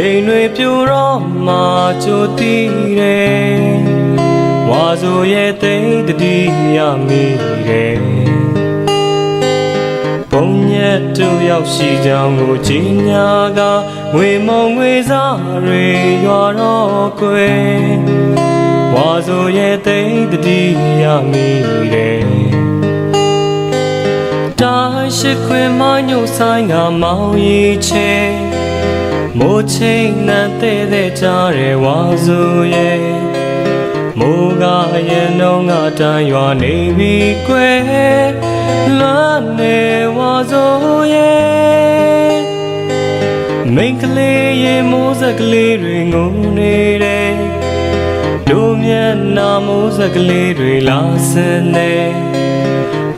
တိမ်တွေပြိုတော့မှကြိုတည်တယ်ဝါဆိုရဲ့တိမ်တတိယမိတယ်ပုံညက်တို့ရောက်ရှိကြောင်းကိုကြီးညာကငွေမုံငွေစားတွေရွာတော့ကွယ်ဝါဆိုရဲ့တိမ်တတိယမိတယ်တာရှိခွေမညိုဆိုင်ကမောင်ရီချေမိုးချိန်နဲ့တဲ့ကြတဲ့ဝါဆိုရဲ့မိုးကရဲ့နှုံးကတန်ရွာနေပြီကွယ်လွမ်းနေဝါဆိုရဲ့မိန်းကလေးရဲ့မိုးစကလေးတွေငုံနေတယ်တို့မျက်နှာမိုးစကလေးတွေလာစင်နေ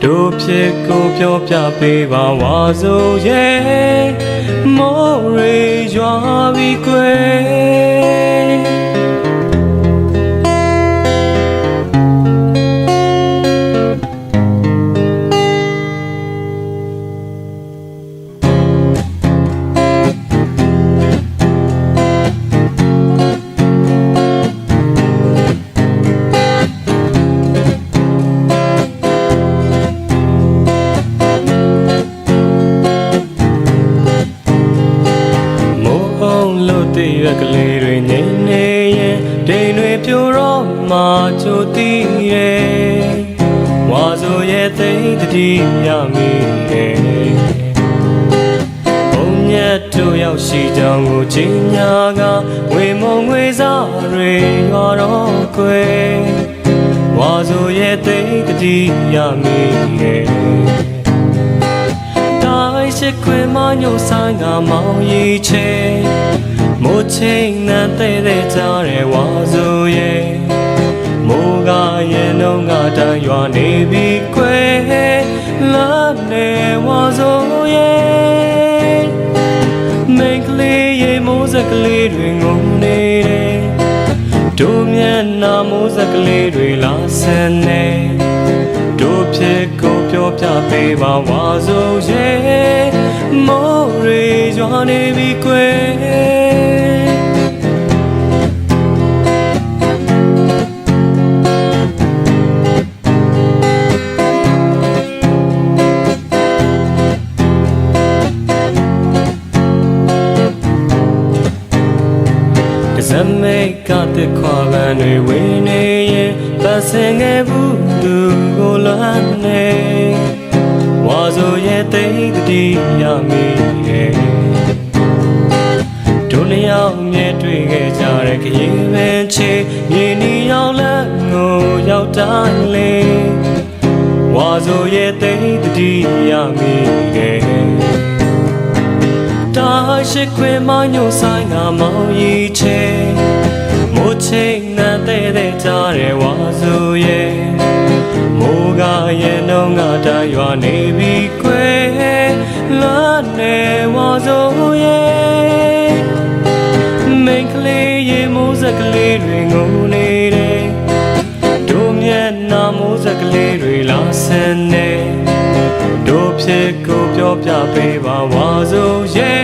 တို့ဖြစ်ကိုပြောပြပေးပါဝါဆိုရဲ့မိုးရေရွာပြီကွယ်ရွက်ကလေးတွေငိမ့်နေရင်တိမ်တွေပြိုတော့မှကြိုတည်ရဲ့ဝါဆိုရဲ့သိတတိယမိရဲ့ပုံညက်တို့ရောက်ရှိကြောင်းကိုကြီးညာကဝေမုံငွေစားတွေရွာတော့ကွယ်ဝါဆိုရဲ့သိတတိယမိရဲ့တိုင်းရှိခွေမညိုဆိုင်ကမောင်ရီချေမိုးချိန်နဲ့တဲ့ကြတဲ့ဝါဆိုရဲ့မိုးကရဲ့နှုံးကတန်ရွာနေပြီကွယ်လာနေဝါဆိုရဲ့မိန်းကလေးရဲ့မိုးစကလေးတွေငုံနေတယ်တို့မျက်နှာမိုးစကလေးတွေလာဆန်နေတို့ဖြစ်ကိုပြောပြပေးပါဝါဆိုရဲ့မိုးရေရွာနေပြီကွယ်ဇမိတ်ကတဲ့ခွာပန်းတွေဝင်နေရင်ပတ်စင်ခဲ့ဘူးသူကိုလွမ်းနေဝါဆိုရဲ့တိတ်တတိယမိရဲ့တို့နှစ်ယောက်မြဲတွေ့ခဲ့ကြတဲ့ခရီးပင်ချေမြေနီရောက်လက်ကိုရောက်တိုင်းလေဝါဆိုရဲ့တိတ်တတိယမိရဲ့တာရှိခွေမညိုဆိုင်ကမောင်ရီချေမိုးချိန်နဲ့တဲ့ကြတဲ့ဝါဆိုရဲ့မိုးကရဲ့နှုံးကတန်ရွာနေပြီကွယ်လာနေဝါဆိုရဲ့မိန်းကလေးရဲ့မိုးစကလေးတွေငုံနေတယ်တို့မျက်နှာမိုးစကလေးတွေလာဆင်နေတို့ဖြစ်ကိုပြောပြပေးပါဝါဆိုရဲ့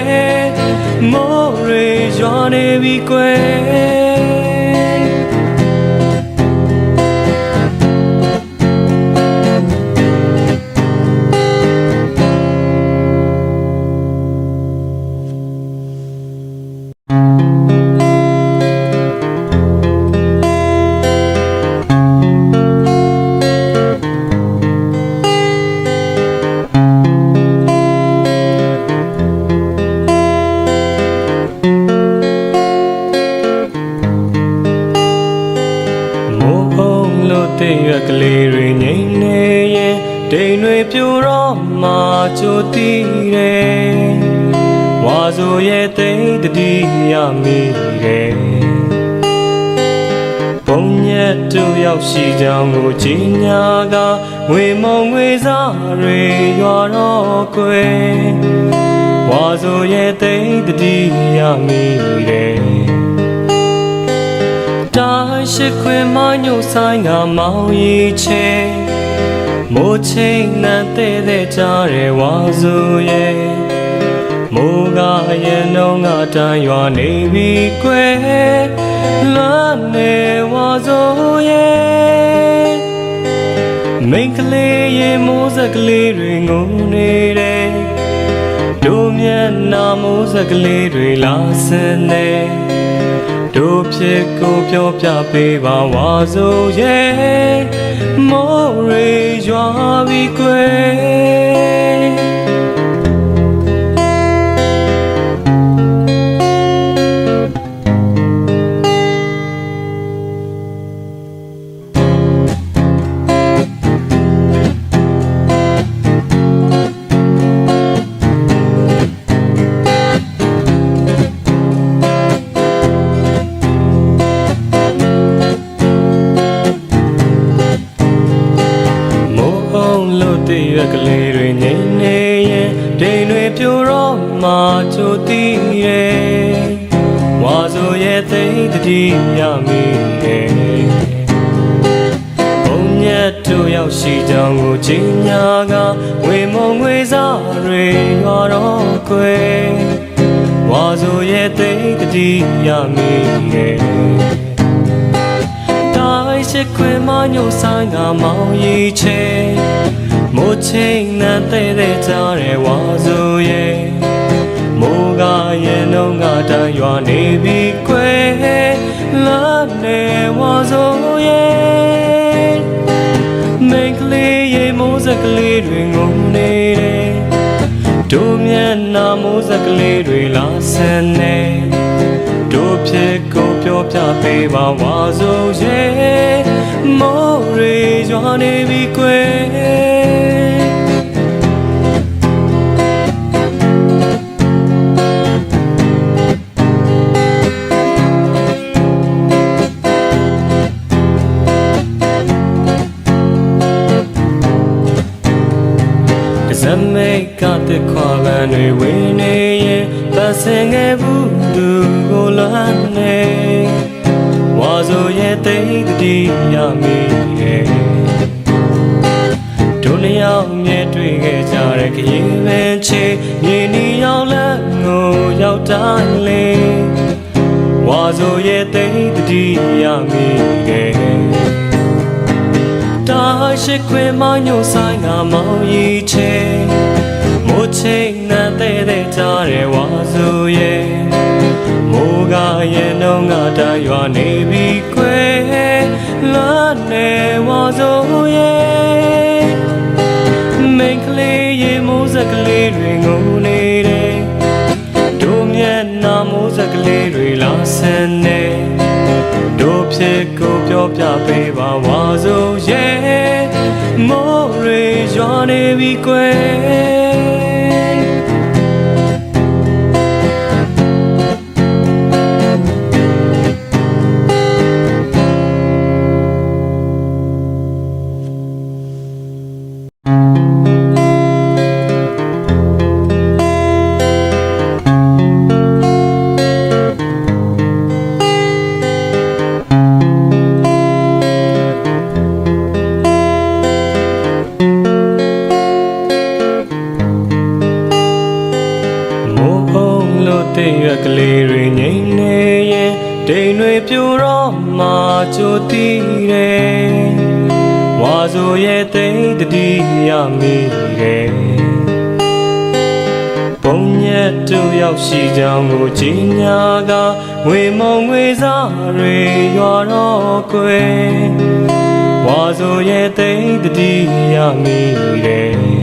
မိုးရေရွာနေပြီကွယ်တဲ့ရွက်ကလေးတွေငိမ့်နေရင်တိမ်တွေပြိုတော့မှကြိုတည်တယ်ဝါဆိုရဲ့သိတတိယမိတယ်ပုံညက်တို့ရောက်ရှိကြောင်းကိုကြီးညာကငွေမုံငွေစားတွေရွာတော့ကွယ်ဝါဆိုရဲ့သိတတိယမိတယ်တာရှိခွေမညိုဆိုင်ကမောင်ရီချေမိုးချိန်နဲ့တဲ့ကြတဲ့ဝါဆိုရဲ့ မိုးကရဲ့နှုံးကတန်ရွာနေပြီကွယ်လွမ်းနေဝါစိုးရဲ့မိန်းကလေးရဲ့မိုးစက်ကလေးတွေငုံနေတယ်တို့မျက်နှာမိုးစက်ကလေးတွေလာစင်နေတို့ဖြစ်ကိုပြောပြပေးပါဝါစိုးရဲ့မိုးရေရွာပြီကွယ်တည့်ရကလေးတွေငိမ့်နေရင်ဒိန်တွေပြိုတော့မှချိုတီးရဲ့ဝါဆိုရဲ့သိတတိရမိရဲ့ဘုံညက်တို့ရောက်ရှိကြောင်းကိုချင်းညာကဝေမုံငွေစားတွေရွာတော့ကွယ်ဝါဆိုရဲ့သိတတိရမိရဲ့တိုင်းရှိခွေမညိုဆိုင်ကမောင်ရီချေမိုးချိန်နဲ့တဲ့ကြတဲ့ဝါဆိုရဲ့မိုးကရဲ့နှုံးကတန်ရွာနေပြီကွယ်လာနေဝါဆိုရဲ့မိန်းကလေးရဲ့မိုးစက်ကလေးတွေငုံနေတယ်တို့မျက်နှာမိုးစက်ကလေးတွေလာဆန်နေတို့ဖြစ်ကိုပြောပြပေးပါဝါဆိုရဲ့မိုးရေရွာနေပြီကွယ်ဇမိတ်ကတဲ့ခွာလန်တွေဝင်နေရင်ပတ်စင်ခဲ့ဘူးသူကိုလမ်းနေဝါဆိုရဲ့တိတ်တိရမိရဲ့တို့လျောက်မြဲတွေ့ခဲ့ကြတဲ့ခရီးပင်ချေမြေနီရောက်လမ်းကိုရောက်တိုင်းလေဝါဆိုရဲ့တိတ်တိရမိရဲ့ရှိခွေမညိုဆိုင်ကမောင်ရီချေမိုးချိန်နဲ့တဲ့ကြတဲ့ဝါဆိုရဲ့မိုးကရဲ့နှုံးကတန်ရွာနေပြီကွယ်လွမ်းနေဝါဆိုရဲ့မိန်းကလေးရဲ့မိုးစက်ကလေးတွေငုံနေတယ်တို့မျက်နှာမိုးစက်ကလေးတွေလာဆန်နေတို့ဖြစ်ကိုပြောပြပေးပါဝါဆိုရဲ့မိုးရေရွာနေပြီကွယ်တဲ့ရကလေးတွေငိမ့်နေရင်ဒိန်တွေပြိုတော့မှချိုတီးတယ်ဝါဆိုရဲ့သိတတိရမိတယ်ဘုံညက်တို့ရောက်ရှိကြောင်းကိုချင်းညာကငွေမုံငွေစားတွေရွာတော့ကွယ်ဝါဆိုရဲ့သိတတိရမိတယ်